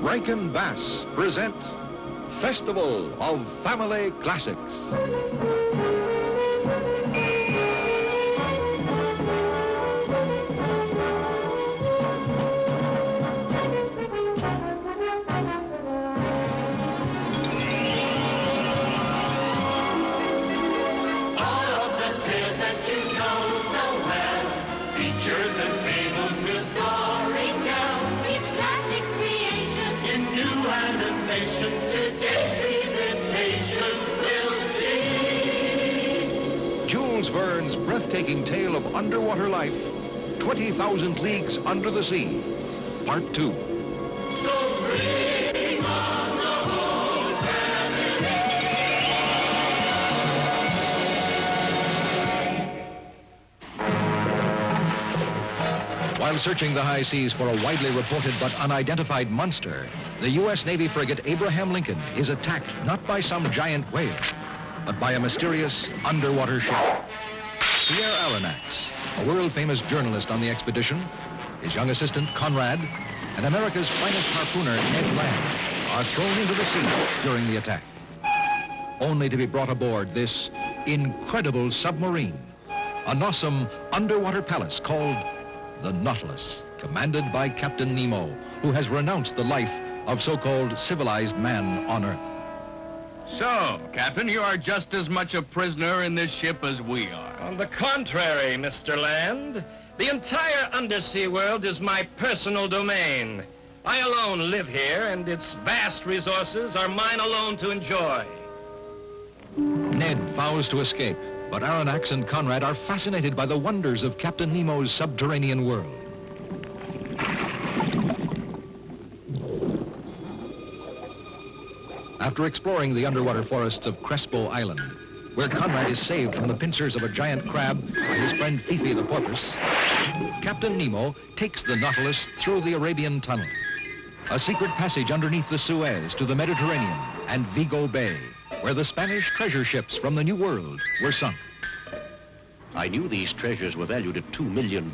Rankin Bass present Festival of Family Classics. Verne's breathtaking tale of underwater life, 20,000 Leagues Under the Sea, Part 2. So bring on the whole family. While searching the high seas for a widely reported but unidentified monster, the U.S. Navy frigate Abraham Lincoln is attacked not by some giant whale, but by a mysterious underwater ship. Pierre Aronnax, a world-famous journalist on the expedition, his young assistant Conrad, and America's finest harpooner Ned Land are thrown into the sea during the attack, only to be brought aboard this incredible submarine, an awesome underwater palace called the Nautilus, commanded by Captain Nemo, who has renounced the life of so-called civilized man on Earth. So, Captain, you are just as much a prisoner in this ship as we are. On the contrary, Mr. Land, the entire undersea world is my personal domain. I alone live here, and its vast resources are mine alone to enjoy. Ned vows to escape, but Aronnax and Conrad are fascinated by the wonders of Captain Nemo's subterranean world. After exploring the underwater forests of Crespo Island, where Conrad is saved from the pincers of a giant crab by his friend Fifi the porpoise, Captain Nemo takes the Nautilus through the Arabian Tunnel, a secret passage underneath the Suez to the Mediterranean and Vigo Bay, where the Spanish treasure ships from the New World were sunk. I knew these treasures were valued at $2 million.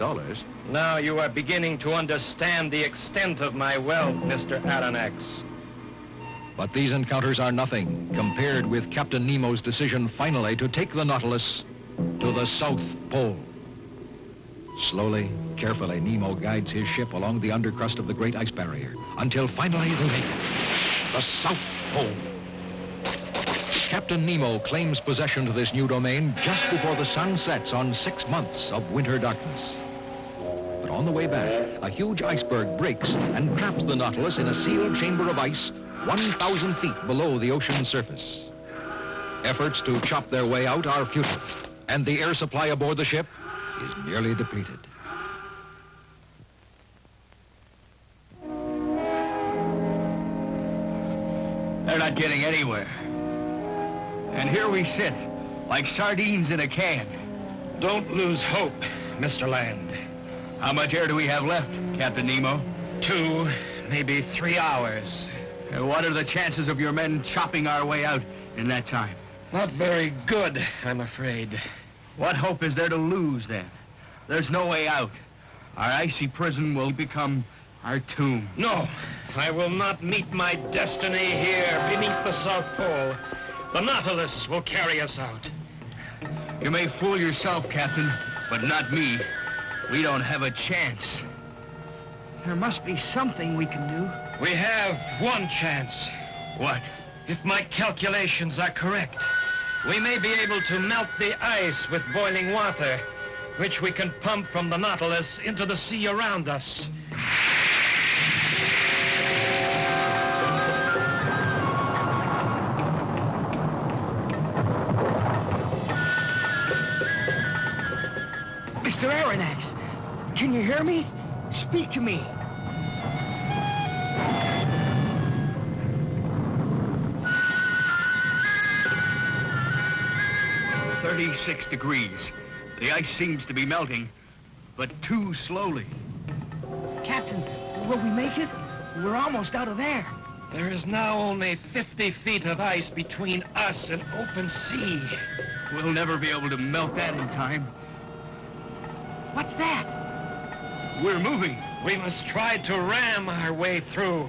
Now you are beginning to understand the extent of my wealth, Mr. Aronnax. But these encounters are nothing compared with Captain Nemo's decision finally to take the Nautilus to the South Pole. Slowly, carefully, Nemo guides his ship along the undercrust of the Great Ice Barrier until finally they make it, the South Pole. Captain Nemo claims possession to this new domain just before the sun sets on 6 months of winter darkness. But on the way back, a huge iceberg breaks and traps the Nautilus in a sealed chamber of ice 1,000 feet below the ocean surface. Efforts to chop their way out are futile, and the air supply aboard the ship is nearly depleted. They're not getting anywhere. And here we sit, like sardines in a can. Don't lose hope, Mr. Land. How much air do we have left, Captain Nemo? 2, maybe 3 hours. And what are the chances of your men chopping our way out in that time? Not very good, I'm afraid. What hope is there to lose, then? There's no way out. Our icy prison will become our tomb. No, I will not meet my destiny here beneath the South Pole. The Nautilus will carry us out. You may fool yourself, Captain, but not me. We don't have a chance. There must be something we can do. We have one chance. What? If my calculations are correct, we may be able to melt the ice with boiling water, which we can pump from the Nautilus into the sea around us. Mr. Aronnax, can you hear me? Speak to me. "36 degrees. The ice seems to be melting, but too slowly." Captain, will we make it? We're almost out of air. There is now only 50 feet of ice between us and open sea. We'll never be able to melt that in time. What's that? We're moving. We must try to ram our way through.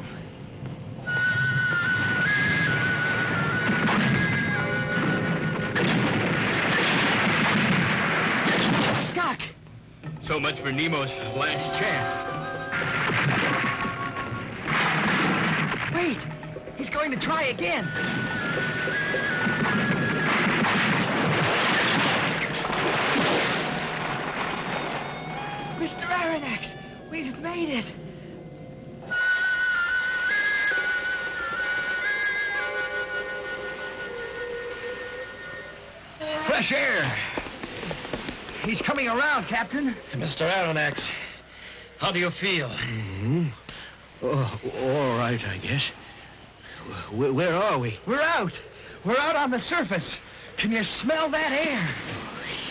So much for Nemo's last chance. Wait! He's going to try again. Mr. Aronnax, we've made it. Fresh air. He's coming around, Captain. Mr. Aronnax, how do you feel? Oh, all right, I guess. Where are we? We're out. We're out on the surface. Can you smell that air?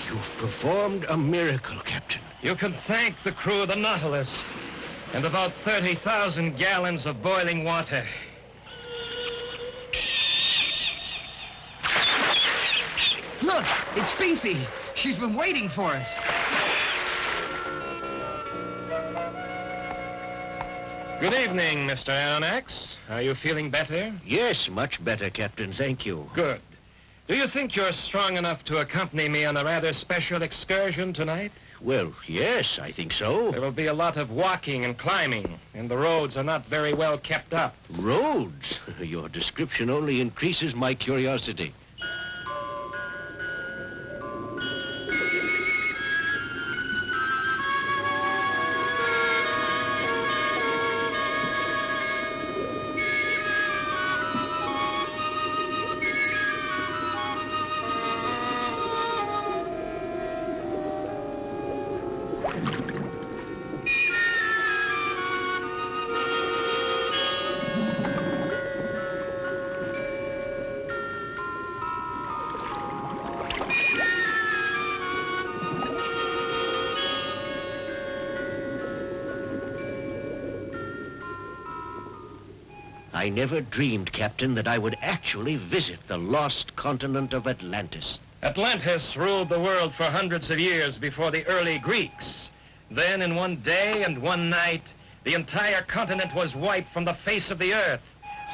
You've performed a miracle, Captain. You can thank the crew of the Nautilus and about 30,000 gallons of boiling water. Look, it's Fifi. She's been waiting for us. Good evening, Mr. Aronnax. Are you feeling better? Yes, much better, Captain. Thank you. Good. Do you think you're strong enough to accompany me on a rather special excursion tonight? Well, yes, I think so. There will be a lot of walking and climbing, and the roads are not very well kept up. Roads? Your description only increases my curiosity. I never dreamed, Captain, that I would actually visit the lost continent of Atlantis. Atlantis ruled the world for hundreds of years before the early Greeks. Then, in one day and one night, the entire continent was wiped from the face of the earth,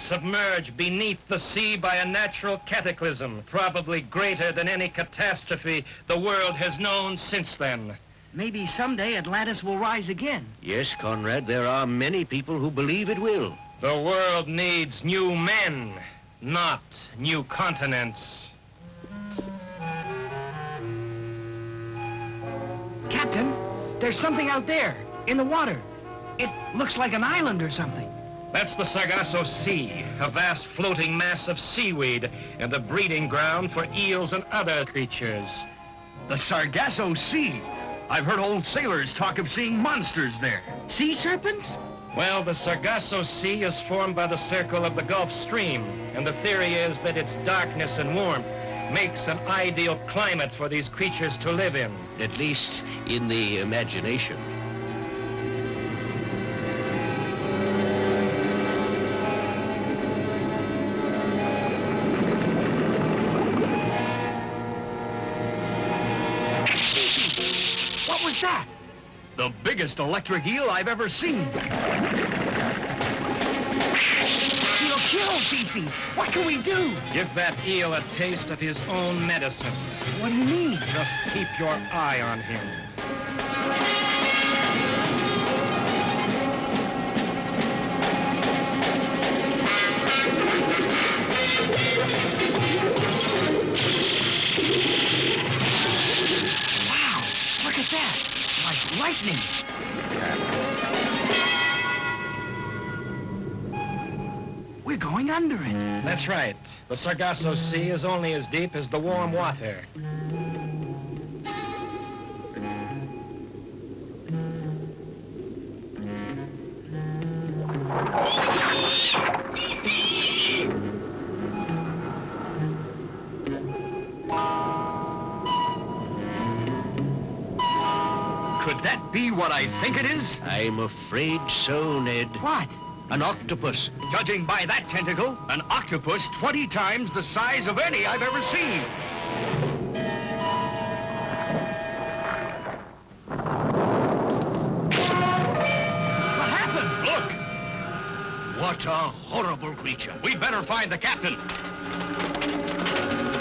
submerged beneath the sea by a natural cataclysm, probably greater than any catastrophe the world has known since then. Maybe someday Atlantis will rise again. Yes, Conrad, there are many people who believe it will. The world needs new men, not new continents. Captain, there's something out there, in the water. It looks like an island or something. That's the Sargasso Sea, a vast floating mass of seaweed and the breeding ground for eels and other creatures. The Sargasso Sea. I've heard old sailors talk of seeing monsters there. Sea serpents? Well, the Sargasso Sea is formed by the circle of the Gulf Stream, and the theory is that its darkness and warmth makes an ideal climate for these creatures to live in. At least in the imagination. What was that? The biggest electric eel I've ever seen. He'll kill Fifi. What can we do? Give that eel a taste of his own medicine. What do you mean? Just keep your eye on him. Wow, look at that. Like lightning. We're going under it. That's right. The Sargasso Sea is only as deep as the warm water. Could that be what I think it is? I'm afraid so, Ned. What? An octopus. Judging by that tentacle, an octopus 20 times the size of any I've ever seen. What happened? Look! What a horrible creature. We'd better find the captain.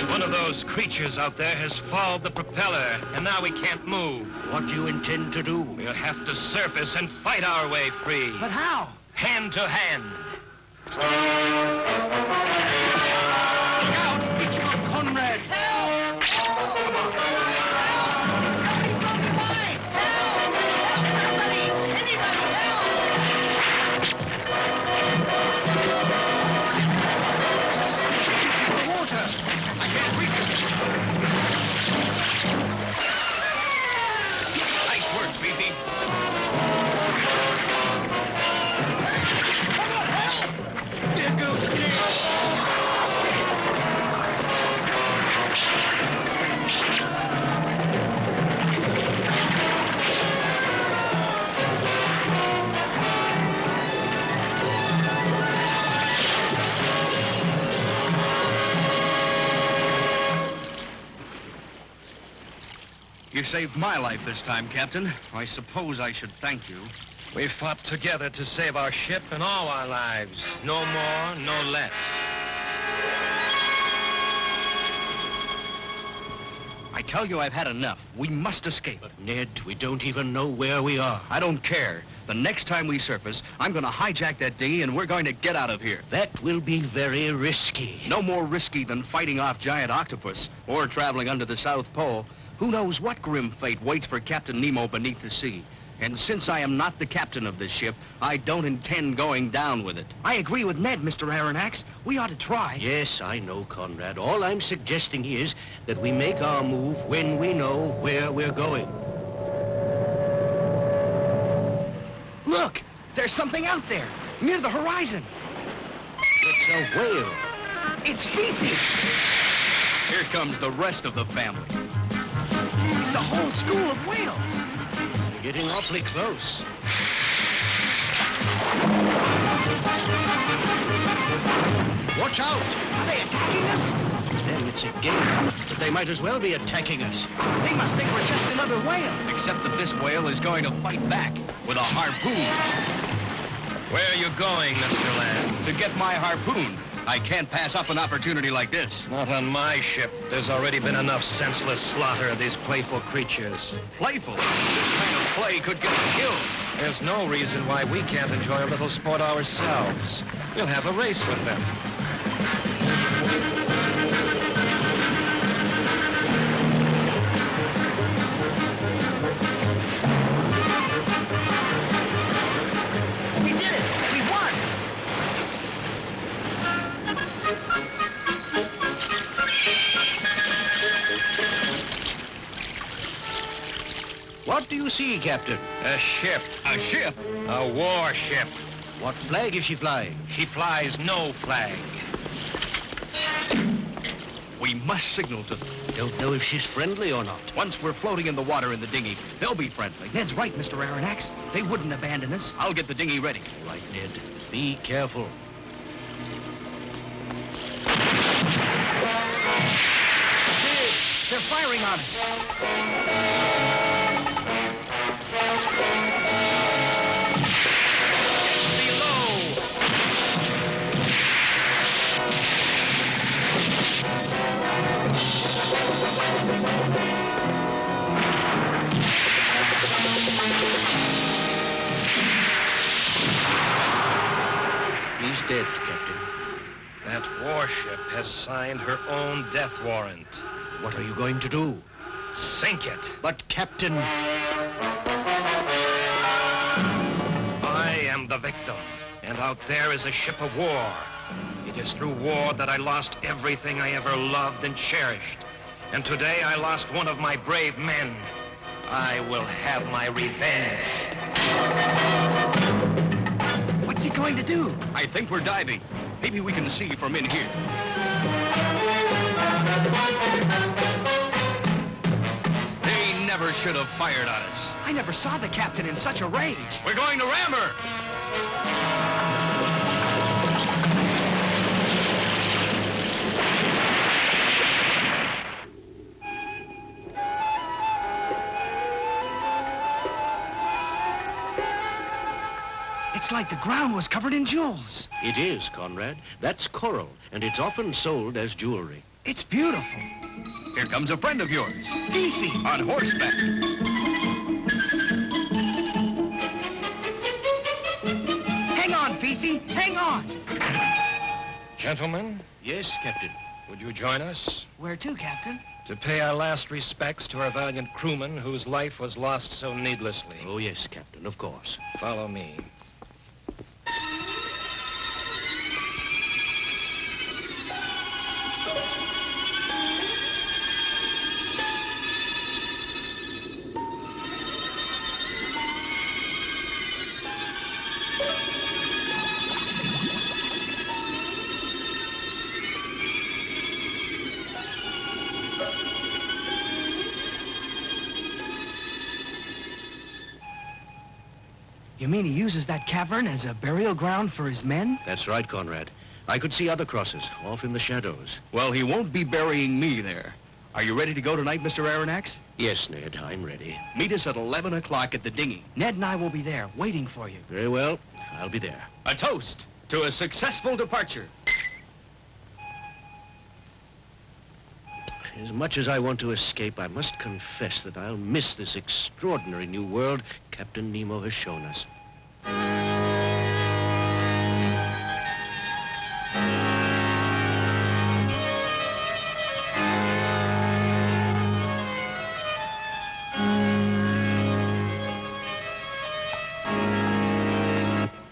One of those creatures out there has fouled the propeller, and now we can't move. What do you intend to do? We'll have to surface and fight our way free. But how? Hand to hand. Look out! It's your Conrad! Help! Come on! Help! Somebody from the line! Help! Help! Somebody! Anybody! Help! The water! I can't reach it! Nice work, Beefy. There goes the You saved my life this time, Captain. I suppose I should thank you. We fought together to save our ship and all our lives. No more, no less. I tell you, I've had enough. We must escape. But Ned, we don't even know where we are. I don't care. The next time we surface, I'm going to hijack that dinghy and we're going to get out of here. That will be very risky. No more risky than fighting off giant octopus or traveling under the South Pole. Who knows what grim fate waits for Captain Nemo beneath the sea? And since I am not the captain of this ship, I don't intend going down with it. I agree with Ned, Mr. Aronnax. We ought to try. Yes, I know, Conrad. All I'm suggesting is that we make our move when we know where we're going. Look! There's something out there, near the horizon. It's a whale. It's Fifi. Here comes the rest of the family. It's a whole school of whales. Getting awfully close. Watch out! Are they attacking us? Then it's a game, but they might as well be attacking us. They must think we're just another whale. Except that this whale is going to fight back with a harpoon. Where are you going, Mr. Land? To get my harpoon. I can't pass up an opportunity like this. Not on my ship. There's already been enough senseless slaughter of these playful creatures. Playful. This kind of play could get us killed. There's no reason why we can't enjoy a little sport ourselves. We'll have a race with them. We did it. We won. What do you see, Captain? A ship. A ship? A warship. What flag is she flying? She flies no flag. We must signal to them. Don't know if she's friendly or not. Once we're floating in the water in the dinghy, they'll be friendly. Ned's right, Mr. Aronnax. They wouldn't abandon us. I'll get the dinghy ready. All right, Ned. Be careful. They're firing on us. He's dead, Captain. That warship has signed her own death warrant. What are you going to do? Sink it. But, Captain... I am the victim, and out there is a ship of war. It is through war that I lost everything I ever loved and cherished. And today I lost one of my brave men. I will have my revenge. What's he going to do? I think we're diving. Maybe we can see from in here. They never should have fired on us. I never saw the captain in such a rage. We're going to ram her! It's like the ground was covered in jewels. It is, Conrad. That's coral, and it's often sold as jewelry. It's beautiful. Here comes a friend of yours. Fifi. On horseback. Hang on, Fifi. Hang on. Gentlemen, Yes, Captain. would you join us? Where to, Captain? To pay our last respects to our valiant crewman whose life was lost so needlessly. Oh, yes, Captain, of course. Follow me. You mean he uses that cavern as a burial ground for his men? That's right, Conrad. I could see other crosses, off in the shadows. Well, he won't be burying me there. Are you ready to go tonight, Mr. Aronnax? Yes, Ned, I'm ready. Meet us at 11 o'clock at the dinghy. Ned and I will be there, waiting for you. Very well. I'll be there. A toast to a successful departure. As much as I want to escape, I must confess that I'll miss this extraordinary new world Captain Nemo has shown us.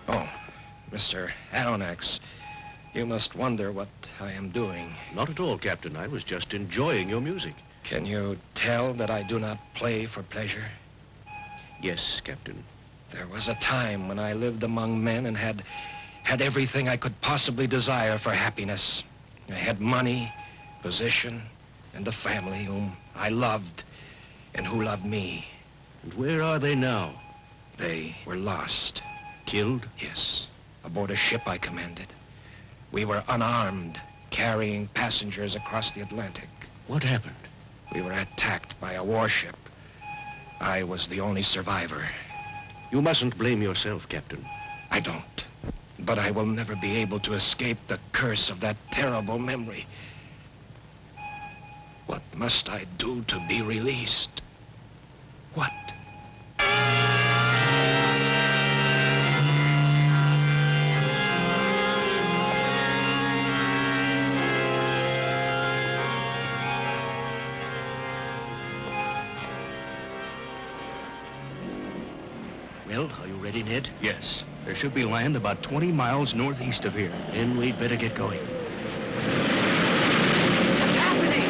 Oh, Mr. Aronnax, you must wonder what I am doing. Not at all, Captain. I was just enjoying your music. Can you tell that I do not play for pleasure? Yes, Captain. There was a time when I lived among men and had everything I could possibly desire for happiness. I had money, position, and a family whom I loved and who loved me. And where are they now? They were lost. Killed? Yes, aboard a ship I commanded. We were unarmed, carrying passengers across the Atlantic. What happened? We were attacked by a warship. I was the only survivor. You mustn't blame yourself, Captain. I don't. But I will never be able to escape the curse of that terrible memory. What must I do to be released? What? Well, are you ready, Ned? Yes. There should be land about 20 miles northeast of here. Then we'd better get going. What's happening?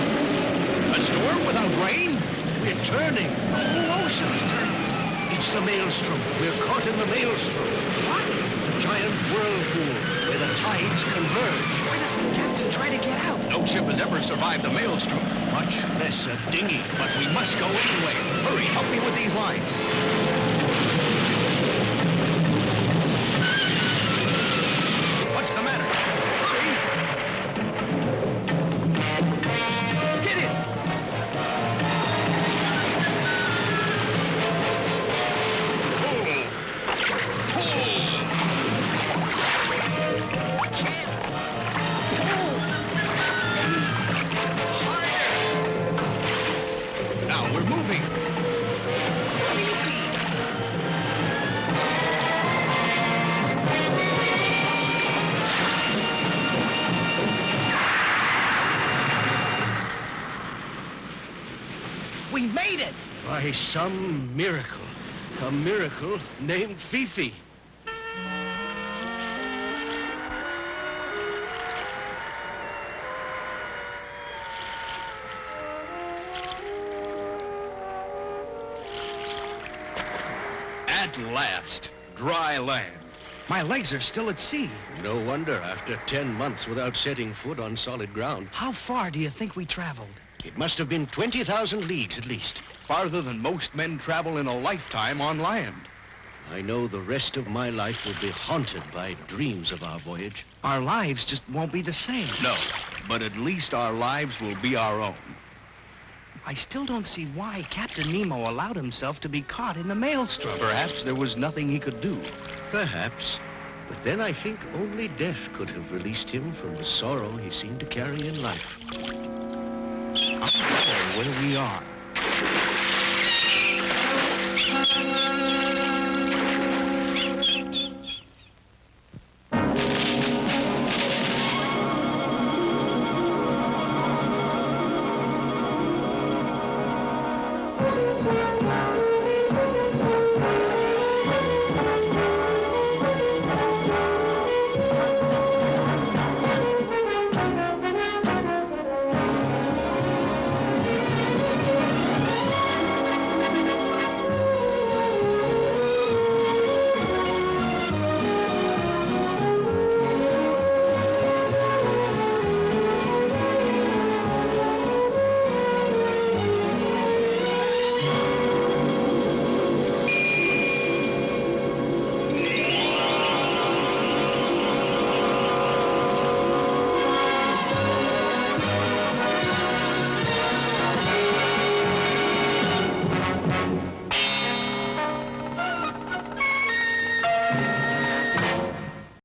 A storm without rain? We're turning. The whole ocean's turning. It's the maelstrom. We're caught in the maelstrom. What? A giant whirlpool where the tides converge. Why doesn't the captain try to get out? No ship has ever survived a maelstrom. Much less a dinghy. But we must go anyway. Hurry, help me with these lines. What's the matter? Hurry! Get it! Now we're moving. We made it! By some miracle. A miracle named Fifi. At last, dry land. My legs are still at sea. No wonder after 10 months without setting foot on solid ground. How far do you think we traveled? It must have been 20,000 leagues at least. Farther than most men travel in a lifetime on land. I know the rest of my life will be haunted by dreams of our voyage. Our lives just won't be the same. No, but at least our lives will be our own. I still don't see why Captain Nemo allowed himself to be caught in the maelstrom. Perhaps there was nothing he could do. Perhaps. But then I think only death could have released him from the sorrow he seemed to carry in life. I don't know where we are.